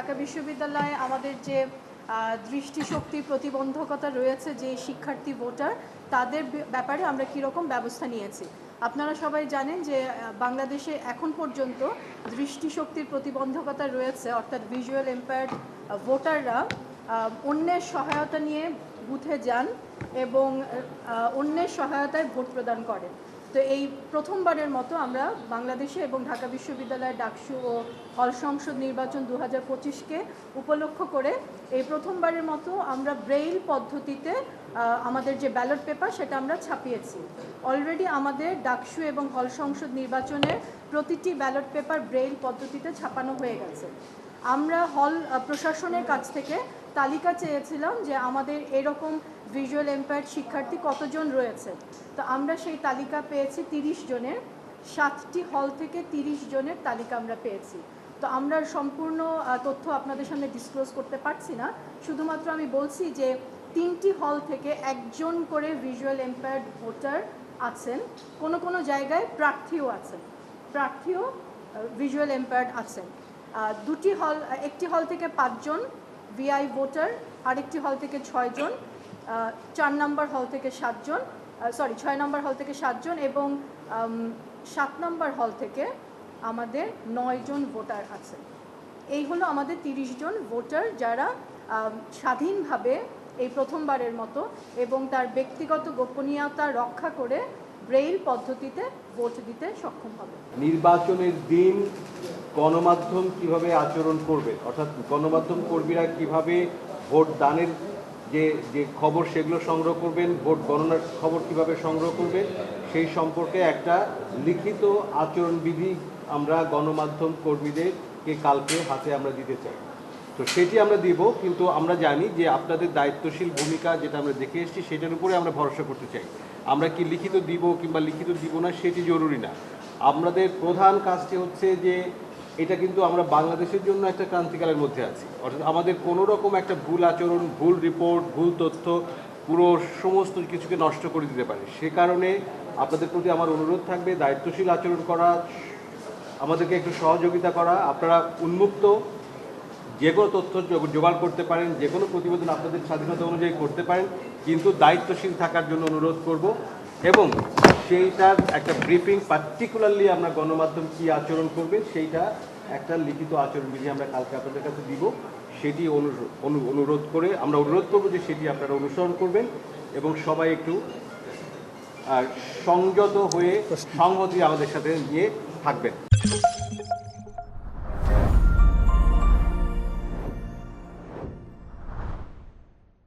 ঢাকা বিশ্ববিদ্যালয়ে আমাদের যে দৃষ্টিশক্তি প্রতিবন্ধকতা রয়েছে যে শিক্ষার্থী ভোটার তাদের ব্যাপারে আমরা কীরকম ব্যবস্থা নিয়েছি। আপনারা সবাই জানেন যে বাংলাদেশে এখন পর্যন্ত দৃষ্টিশক্তির প্রতিবন্ধকতা রয়েছে, অর্থাৎ ভিজুয়াল এম্পায়ার্ড ভোটাররা অন্যের সহায়তা নিয়ে বুথে যান এবং অন্যের সহায়তায় ভোট প্রদান করেন। তো এই প্রথমবারের মতো আমরা বাংলাদেশে এবং ঢাকা বিশ্ববিদ্যালয়ের ডাকসু ও হল সংসদ নির্বাচন 2025কে উপলক্ষ করে এই প্রথমবারের মতো আমরা ব্রেইল পদ্ধতিতে আমাদের যে ব্যালট পেপার সেটা আমরা ছাপিয়েছি। অলরেডি আমাদের ডাকসু এবং হল সংসদ নির্বাচনের প্রতিটি ব্যালট পেপার ব্রেইল পদ্ধতিতে ছাপানো হয়ে গেছে। আমরা হল প্রশাসনের কাছ থেকে তালিকা চেয়েছিলাম যে আমাদের এরকম ভিজুয়াল এম্পায়ার্ড শিক্ষার্থী কতজন রয়েছে। তো আমরা সেই তালিকা পেয়েছি 30 জনের, 7টি হল থেকে 30 জনের তালিকা আমরা পেয়েছি। তো আমরা সম্পূর্ণ তথ্য আপনাদের সামনে ডিসক্লোজ করতে পারছি না, শুধুমাত্র আমি বলছি যে 3টি হল থেকে একজন করে ভিজুয়াল এম্পায়ার্ড ভোটার আছেন, কোনো জায়গায় প্রার্থীও আছেন, প্রার্থীও ভিজুয়াল এম্পায়ার্ড আছেন। একটি হল থেকে 5 জন ভিআই ভোটার, আরেকটি হল থেকে 6 জন, 4 নম্বর হল থেকে 7 জন, 6 নম্বর হল থেকে 7 জন এবং 7 নম্বর হল থেকে আমাদের 9 জন ভোটার আছে। এই হলো আমাদের 30 জন ভোটার যারা স্বাধীনভাবে এই প্রথমবারের মতো এবং তার ব্যক্তিগত গোপনীয়তা রক্ষা করে ব্রেইল পদ্ধতিতে ভোট দিতে সক্ষম হবে। নির্বাচনের দিন গণমাধ্যম কিভাবে আচরণ করবে, অর্থাৎ গণমাধ্যম কর্মীরা কিভাবে ভোট দানের যে খবর সেগুলো সংগ্রহ করবেন, ভোট গণনার খবর কিভাবে সংগ্রহ করবেন, সেই সম্পর্কে একটা লিখিত আচরণবিধি আমরা গণমাধ্যম কর্মীদেরকে কালকে হাতে আমরা দিতে চাই। তো সেটি আমরা দিব, কিন্তু আমরা জানি যে আপনাদের দায়িত্বশীল ভূমিকা যেটা আমরা দেখে এসেছি সেটার উপরে আমরা ভরসা করতে চাই। আমরা কি লিখিত দিব কিংবা লিখিত দিব না সেটি জরুরি না। আমাদের প্রধান কাজটি হচ্ছে যে এটা কিন্তু আমরা বাংলাদেশের জন্য একটা ক্রান্তিকালের মধ্যে আছি, অর্থাৎ আমাদের কোনো রকম একটা ভুল আচরণ, ভুল রিপোর্ট, ভুল তথ্য পুরো সমস্ত কিছুকে নষ্ট করে দিতে পারে। সে কারণে আপনাদের প্রতি আমার অনুরোধ থাকবে দায়িত্বশীল আচরণ করা, আমাদেরকে একটু সহযোগিতা করা। আপনারা উন্মুক্ত যে কোনো তথ্য জোগাড় করতে পারেন, যে কোনো প্রতিবেদন আপনাদের স্বাধীনতা অনুযায়ী করতে পারেন, কিন্তু দায়িত্বশীল থাকার জন্য অনুরোধ করব। এবং সেইটার একটা ব্রিফিং, পার্টিকুলারলি আমরা গণমাধ্যম কী আচরণ করবে সেইটা একটা লিখিত আচরণবিধি আমরা কালকে আপনাদের কাছে দিব। সেটি অনুরোধ করে আমরা অনুরোধ করব যে সেটি আপনারা অনুসরণ করবেন এবং সবাই একটু সংযত হয়ে সংহতি আমাদের সাথে নিয়ে থাকবেন।